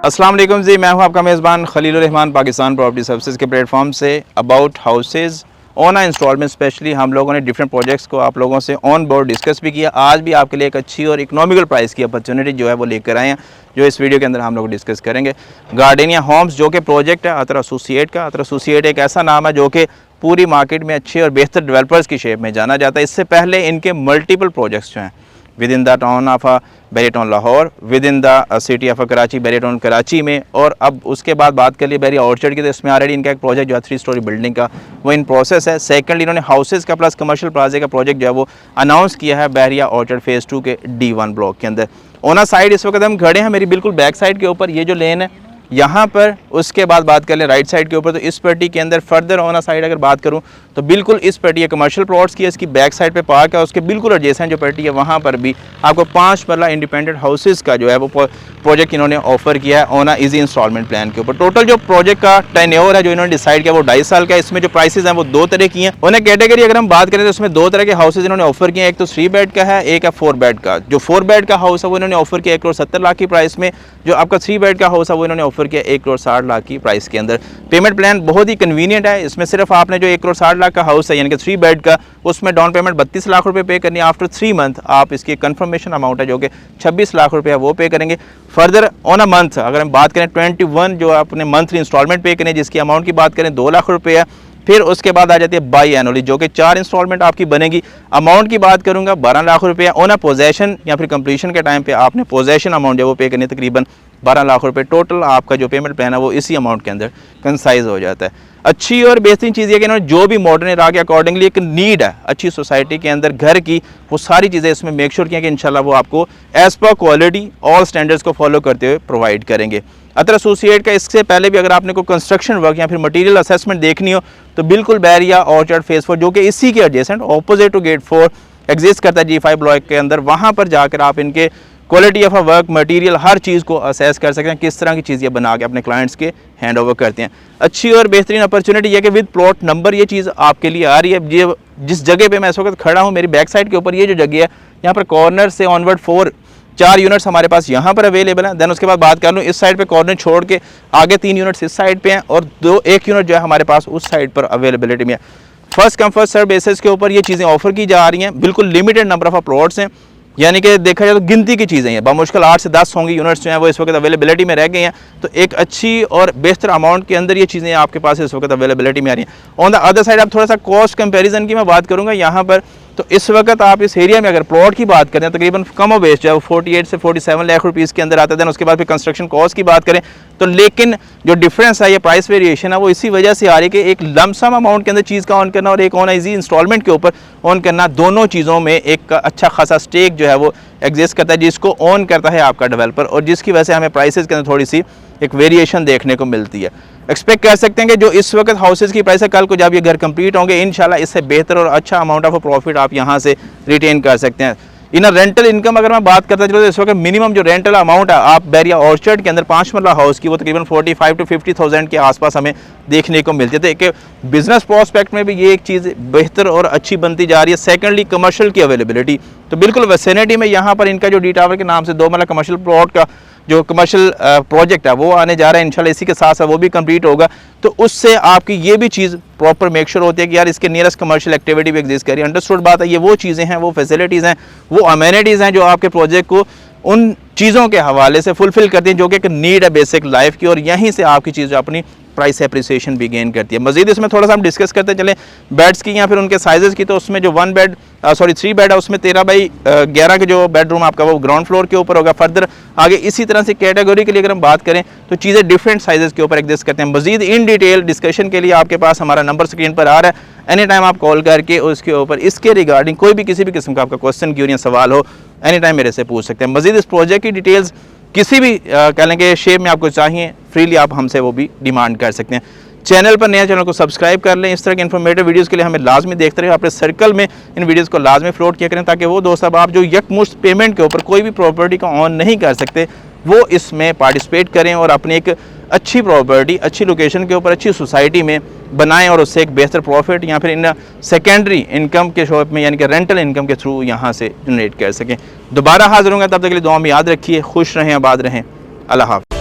अस्सलाम वालेकुम जी, मैं हूं आपका मेज़बान खलीलुर रहमान पाकिस्तान प्रॉपर्टी सर्विसेज के प्लेटफॉर्म से। About houses on a instalment specially हम लोगों ने डिफरेंट प्रोजेक्ट्स को आप लोगों से ऑन बोर्ड डिस्कस भी किया। आज भी आपके लिए एक अच्छी और इकोनॉमिकल प्राइस की अपॉर्चुनिटी जो है वो लेकर आए हैं, जो इस वीडियो के अंदर हम लोग डिस्कस करेंगे। गार्डनिया होम्स जो कि प्रोजेक्ट है अतर एसोसिएट का। अतर एसोसिएट एक ऐसा नाम है जो कि पूरी मार्केट में अच्छे और बेहतर डेवलपर्स की शेप में जाना जाता है। इससे पहले इनके मल्टीपल प्रोजेक्ट्स जो हैं within the town of Bahria town Lahore, within the city of Karachi, Bahria town Karachi में, और अब उसके बाद बात कर लिए बैरी ऑर्चर्ड की, तो इसमें ऑलरेडी इनका एक प्रोजेक्ट जो है 3 स्टोरी बिल्डिंग का वो इन प्रोसेस है। सेकंडली इन्होंने हाउसेज का प्लस कमर्शियल प्लाजे का प्रोजेक्ट जो है वो अनाउंस किया है बैरिया ऑर्चर्ड फेज़ 2 के D1 ब्लॉक के अंदर। ओना साइड इस वक्त हम खड़े हैं मेरी बिल्कुल बैक साइड के ऊपर, ये जो लेन है यहाँ पर। उसके बाद बात कर लें राइट साइड के ऊपर, तो इस पट्टी के अंदर फर्दर ऑन साइड अगर बात करूँ तो बिल्कुल इस पट्टी है कमर्शियल प्लॉट्स की, इसकी बैक साइड पे पार्क है, उसके बिल्कुल एडजेसेंट जो पट्टी है वहाँ पर भी आपको 5 मरला इंडिपेंडेंट हाउसेज का जो है वो प्रोजेक्ट इन्होंने ऑफर किया है ऑन इजी इंस्टॉलमेंट प्लान के ऊपर। टोटल जो प्रोजेक्ट का टेन्योर है जो इन्होंने डिसाइड किया वो 2.5 साल का है। इसमें जो प्राइसेज हैं वो 2 तरह की हैं। उन्हें कैटेगरी अगर हम बात करें तो उसमें 2 तरह के हाउसेज इन्होंने ऑफर किए हैं, एक तो 3 बेड का है, एक है 4 बेड का। जो 4 बेड का हाउस है वो इन्होंने ऑफर किया 1,70,00,000 की प्राइस में। जो आपका 3 बेड का हाउस है वो इन्होंने ऑफर किया 1,60,00,000 की प्राइस के अंदर। पेमेंट प्लान बहुत ही कन्वीनियंट है। इसमें सिर्फ आपने जो 1,60,00,000 का हाउस है यानी कि 3 बेड का, उसमें डाउन पेमेंट 32 लाख रुपए पे करनी है। आफ्टर 3 मंथ आप इसकी कंफर्मेशन अमाउंट है जो कि 26 लाख रुपए है वो पे करेंगे। फर्दर ऑन अ मंथ अगर हम बात करें 21 जो आपने मंथली इंस्टॉलमेंट पे करें, जिसकी अमाउंट की बात करें 2 लाख रुपए है। फिर उसके बाद आ जाती है बाई एनुअली जो कि 4 इंस्टॉलमेंट आपकी बनेगी। अमाउंट की बात करूंगा 12 लाख रुपए ऑन अ पोजेशन या फिर कंप्लीशन के टाइम पे आपने पोजेशन अमाउंट जो वो पे करनी है तकरीबन 12 लाख रुपए। टोटल आपका जो पेमेंट प्लान है वो इसी अमाउंट के अंदर कंसाइज हो जाता है। अच्छी और बेहतरीन चीज़ ये कि इन्होंने जो भी मॉडर्न एरा के अकॉर्डिंगली एक नीड है अच्छी सोसाइटी के अंदर घर की, वो सारी चीज़ें इसमें मेक श्योर किया कि इंशाल्लाह वो आपको as per quality all standards को फॉलो करते हुए प्रोवाइड करेंगे। अतर एसोसिएट का इससे पहले भी अगर आपने कोई कंस्ट्रक्शन वर्क या फिर मटेरियल असेसमेंट देखनी हो तो बिल्कुल बैरिया ऑर्चर्ड फेज़ 4 जो कि इसी के adjacent opposite to gate 4 exist करता है G5 ब्लॉक के अंदर, वहाँ पर जाकर आप इनके क्वालिटी ऑफ वर्क मटेरियल हर चीज़ को असेस कर सकते हैं, किस तरह की चीज़ ये बना के अपने क्लाइंट्स के हैंड ओवर करते हैं। अच्छी और बेहतरीन अपॉर्चुनिटी है कि विद प्लॉट नंबर ये चीज़ आपके लिए आ रही है। ये जिस जगह पे मैं इस वक्त खड़ा हूँ मेरी बैक साइड के ऊपर ये जो जगह है यहाँ पर कॉर्नर से ऑनवर्ड 4 यूनिट्स हमारे पास यहाँ पर अवेलेबल हैं। देन उसके बाद बात कर लूँ इस साइड पे कॉर्नर छोड़ के आगे 3 यूनिट्स इस साइड पे हैं और 1 यूनिट जो है हमारे पास उस साइड पर अवेलेबिलिटी में है। First come first serve basis के ऊपर ये चीज़ें ऑफर की जा रही हैं। बिल्कुल लिमिटेड नंबर ऑफ प्लॉट्स हैं, यानी कि देखा जाए तो गिनती की चीज़ें हैं। बामुश्किल 8 से 10 होंगी यूनिट्स जो हैं वो इस वक्त अवेलेबिलिटी में रह गई हैं। तो एक अच्छी और बेहतर अमाउंट के अंदर ये चीज़ें आपके पास इस वक्त अवेलेबिलिटी में आ रही हैं। ऑन द अदर साइड आप थोड़ा सा कॉस्ट कंपैरिजन की मैं बात करूँगा यहाँ पर, तो इस वक्त आप इस एरिया में अगर प्लॉट की बात करें तकरीबन कम और बेस्ट जो है 48 से 47 लाख रुपीज़ के अंदर आता है। देन उसके बाद फिर कंस्ट्रक्शन कॉस्ट की बात करें तो लेकिन जो डिफरेंस है ये प्राइस वेरिएशन है वो इसी वजह से आ रही है कि एक लमसम अमाउंट के अंदर चीज़ का ऑन करना और एक ऑन इजी इंस्टॉलमेंट के ऊपर ऑन करना, दोनों चीज़ों में एक अच्छा खासा स्टेक जो है वो एग्जिस्ट करता है जिसको ऑन करता है आपका डेवलपर, और जिसकी वजह से हमें प्राइसेस के अंदर थोड़ी सी एक वेरिएशन देखने को मिलती है। एक्सपेक्ट कर सकते हैं कि जो इस वक्त हाउसेज की प्राइस है कल को जब ये घर कंप्लीट होंगे इंशाल्लाह इससे बेहतर और अच्छा अमाउंट ऑफ प्रॉफिट आप यहाँ से रिटेन कर सकते हैं। इन रेंटल इनकम अगर मैं बात करता चलो तो इस वक्त मिनिमम जो रेंटल अमाउंट है आप बैरिया ऑर्चर्ड के अंदर 5 मरला हाउस की वो तकरीबन 45 to 50,000 के आसपास हमें देखने को मिलती है। तो एक बिजनेस प्रोस्पेक्ट में भी ये एक चीज़ बेहतर और अच्छी बनती जा रही है। सेकेंडली कमर्शियल की अवेलेबिलिटी, तो बिल्कुल वेसिनिटी में यहाँ पर इनका जो डी टावर के नाम से 2 मरला कमर्शियल प्लॉट का जो कमर्शियल प्रोजेक्ट है वो आने जा रहा है इंशाल्लाह, इसी के साथ साथ वो भी कंप्लीट होगा। तो उससे आपकी ये भी चीज़ प्रॉपर मेक श्योर होती है कि यार इसके नियरेस्ट कमर्शियल एक्टिविटी भी एग्जिस्ट करी। अंडरस्टूड बात है, ये वो चीज़ें हैं, वो फैसिलिटीज़ हैं, वो अमेनिटीज़ हैं जो आपके प्रोजेक्ट को उन चीज़ों के हवाले से फुलफिल करती हैं जो कि एक नीड है बेसिक लाइफ की, और यहीं से आपकी चीज़ अपनी प्राइस एप्रिसिएशन भी गेन करती है। मजीद इसमें थोड़ा सा हम डिस्कस करते चलें बेड्स की या फिर उनके साइजेस की, तो उसमें जो 3 बेड है उसमें 13x11 के जो बेडरूम आपका वो ग्राउंड फ्लोर के ऊपर होगा। फर्दर आगे इसी तरह से कैटेगरी के लिए अगर हम बात करें तो चीज़ें डिफरेंट साइजेस के ऊपर एग्जिस्ट करते हैं। मजीद इन डिटेल डिस्कशन के लिए आपके पास हमारा नंबर स्क्रीन पर आ रहा है, एनी टाइम आप कॉल करके उसके ऊपर इसके रिगार्डिंग कोई भी किसी भी किस्म का आपका क्वेश्चन क्यों या सवाल हो एनी टाइम मेरे से पूछ सकते हैं। मजीद इस प्रोजेक्ट की डिटेल्स किसी भी कह लेंगे शेप में आपको चाहिए फ्रीली आप हमसे वो भी डिमांड कर सकते हैं। चैनल पर नया चैनल को सब्सक्राइब कर लें। इस तरह के इन्फॉर्मेटिव वीडियोस के लिए हमें लाजमी देखते रहे, अपने सर्कल में इन वीडियोस को लाजमी फ्लोट किया करें ताकि वो दोस्त अब आप जो यकमुश्त पेमेंट के ऊपर कोई भी प्रॉपर्टी को ऑन नहीं कर सकते वो इसमें पार्टिसिपेट करें और अपनी एक अच्छी प्रॉपर्टी अच्छी लोकेशन के ऊपर अच्छी सोसाइटी में बनाएं और उससे एक बेहतर प्रॉफिट या फिर इन सेकेंडरी इनकम के शॉप में यानी कि रेंटल इनकम के थ्रू यहाँ से जनरेट कर सकें। दोबारा हाजिर होंगे, तब तक के लिए दुआ में याद रखिए, खुश रहें, आबाद रहें, अल्लाह हाफ़िज़।